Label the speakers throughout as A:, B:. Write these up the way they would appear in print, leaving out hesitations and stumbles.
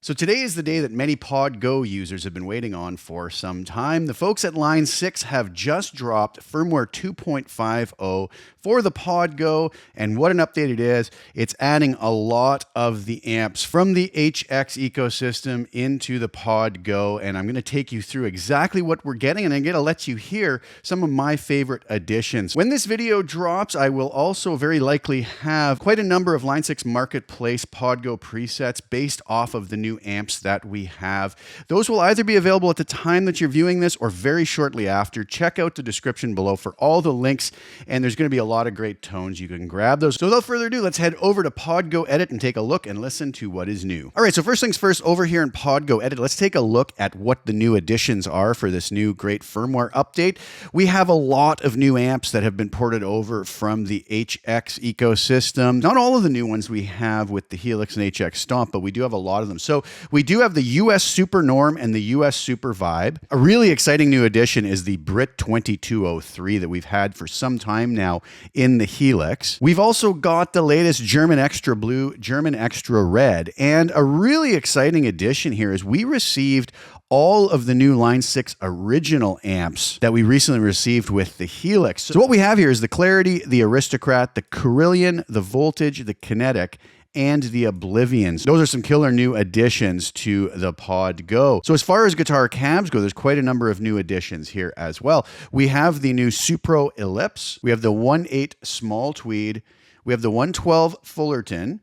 A: So today is the day that many PodGo users have been waiting on for some time. The folks at Line 6 have just dropped firmware 2.50 for the PodGo, and what an update it is. It's adding a lot of the amps from the HX ecosystem into the PodGo, and I'm going to take you through exactly what we're getting, and I'm going to let you hear some of my favorite additions. When this video drops, I will also very likely have quite a number of Line 6 Marketplace PodGo presets based off of the new amps that we have. Those will either be available at the time that you're viewing this or very shortly after. Check out the description below for all the links, and there's going to be a lot of great tones. You can grab those. So without further ado, let's head over to PodGo Edit and take a look and listen to what is new. All right, so first things first, over here in PodGo Edit, let's take a look at what the new additions are for this new great firmware update. We have a lot of new amps that have been ported over from the HX ecosystem. Not all of the new ones we have with the Helix and HX Stomp, but we do have a lot of them. So we do have the US Super Nrm and the US Super Vib. A really exciting new addition is the Brit 2203 that we've had for some time now in the Helix. We've also got the latest German Xtra Blue, German Xtra Red, and a really exciting addition here is we received all of the new Line 6 original amps that we recently received with the Helix. So what we have here is the Clarity, the Aristocrat, the Carillion, the Voltage, the Kinetic, and the Oblivions. Those are some killer new additions to the PodGo. So as far as guitar cabs go, there's quite a number of new additions here as well. We have the new Supro Ellipse. We have the 1/8 Small Tweed. We have the 112 Fullerton.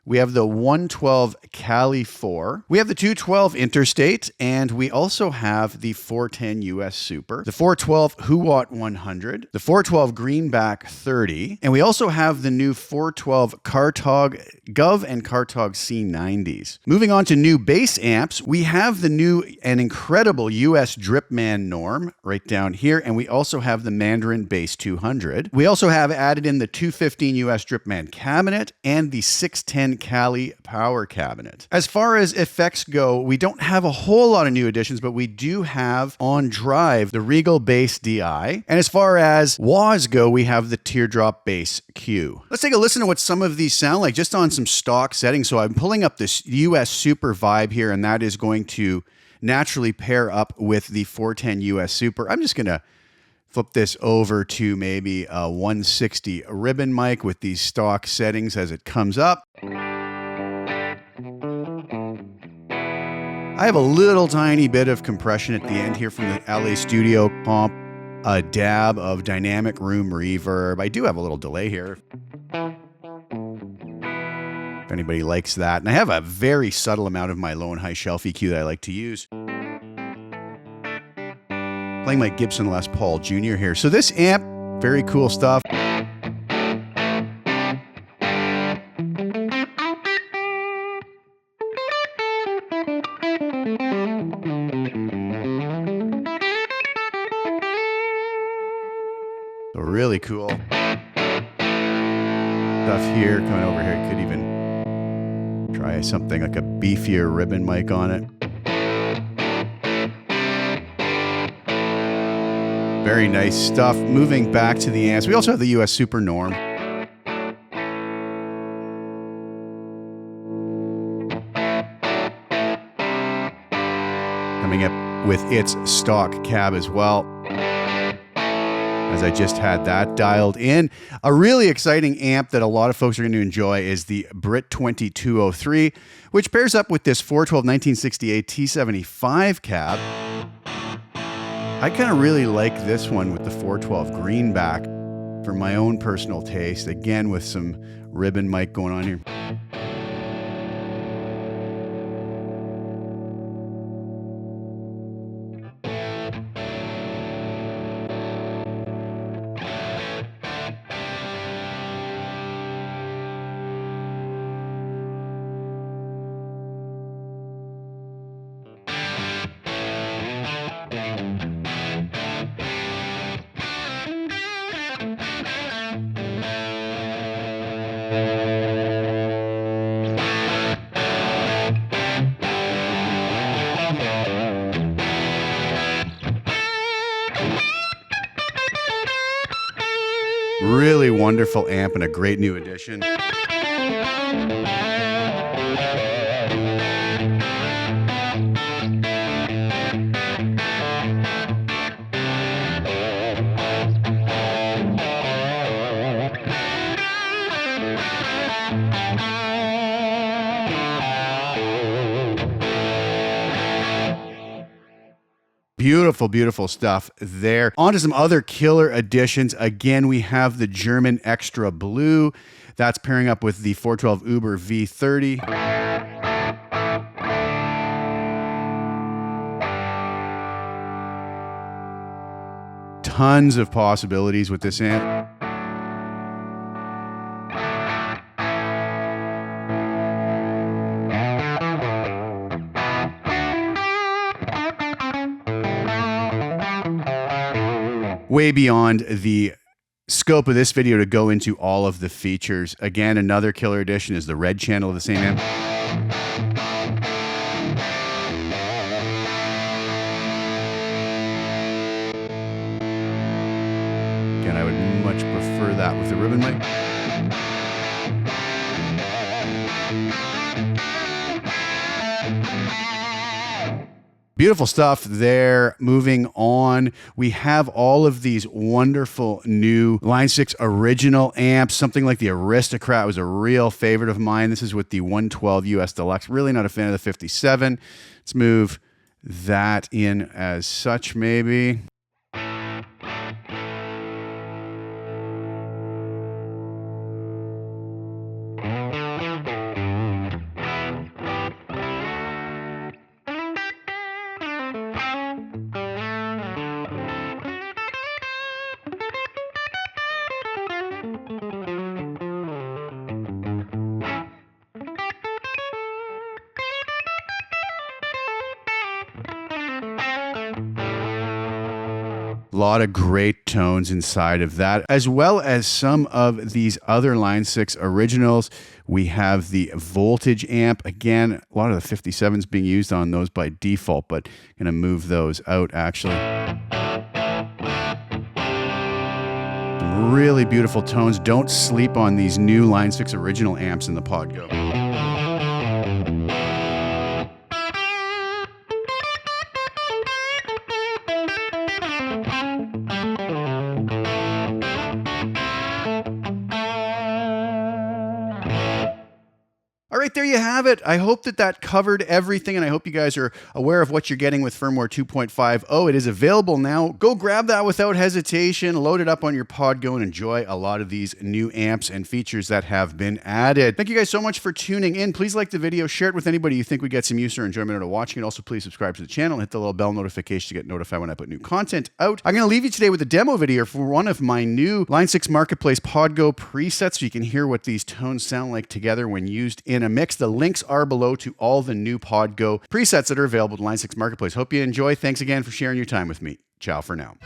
A: We have the 112 Cali 4. We have the 212 Interstate, and we also have the 410 US Super, the 412 Huwatt 100, the 412 Greenback 30, and we also have the new 412 Cartog Gov and Cartog C90s. Moving on to new bass amps, we have the new and incredible US Dripman Nrm right down here, and we also have the Mandarin Bass 200. We also have added in the 215 US Dripman cabinet and the 610 Cali power cabinet. As far as effects go, we don't have a whole lot of new additions, but we do have on drive the Regal Bass DI. And as far as wahs go, we have the Teardrop Bass Q. Let's take a listen to what some of these sound like just on some stock settings. So I'm pulling up this US Super Vib here, and that is going to naturally pair up with the 410 US Super. I'm just going to flip this over to maybe a 160 ribbon mic with these stock settings as it comes up. I have a little tiny bit of compression at the end here from the LA Studio comp, a dab of dynamic room reverb. I do have a little delay here, if anybody likes that. And I have a very subtle amount of my low and high shelf EQ that I like to use. Playing my Gibson Les Paul Jr. here. So this amp, very cool stuff. So really cool stuff here. Coming over here, could even try something like a beefier ribbon mic on it. Very nice stuff. Moving back to the amps, we also have the US Super Nrm. Coming up with its stock cab as well, as I just had that dialed in. A really exciting amp that a lot of folks are going to enjoy is the Brit 2203, which pairs up with this 412 1968 T75 cab. I kind of really like this one with the 412 Greenback for my own personal taste. Again, with some ribbon mic going on here. Really wonderful amp and a great new addition. Beautiful, beautiful stuff there. On to some other killer additions. Again, we have the German Xtra Blue. That's pairing up with the 412 Uber V30. Tons of possibilities with this amp. Way beyond the scope of this video to go into all of the features. Again, another killer addition is the red channel of the same amp. Again, I would much prefer that with the ribbon mic. Beautiful stuff there. Moving on, we have all of these wonderful new Line 6 original amps. Something like the Aristocrat was a real favorite of mine. This is with the 112 US Deluxe. Really not a fan of the 57. Let's move that in as such, maybe. A lot of great tones inside of that, as well as some of these other Line 6 originals. We have the voltage amp. Again, a lot of the 57s being used on those by default, but I'm going to move those out actually. Some really beautiful tones. Don't sleep on these new Line 6 original amps in the PodGo. All right, there you have it. I hope that covered everything, and I hope you guys are aware of what you're getting with firmware 2.50. It is available now. Go grab that without hesitation, load it up on your PodGo, and enjoy a lot of these new amps and features that have been added. Thank you guys so much for tuning in. Please like the video, share it with anybody you think would get some use or enjoyment out of watching it. Also, please subscribe to the channel and hit the little bell notification to get notified when I put new content out. I'm going to leave you today with a demo video for one of my new Line 6 Marketplace PodGo presets, so you can hear what these tones sound like together when used in a mix. The links are below to all the new PodGo presets that are available to Line 6 Marketplace. Hope you enjoy. Thanks again for sharing your time with me. Ciao for now.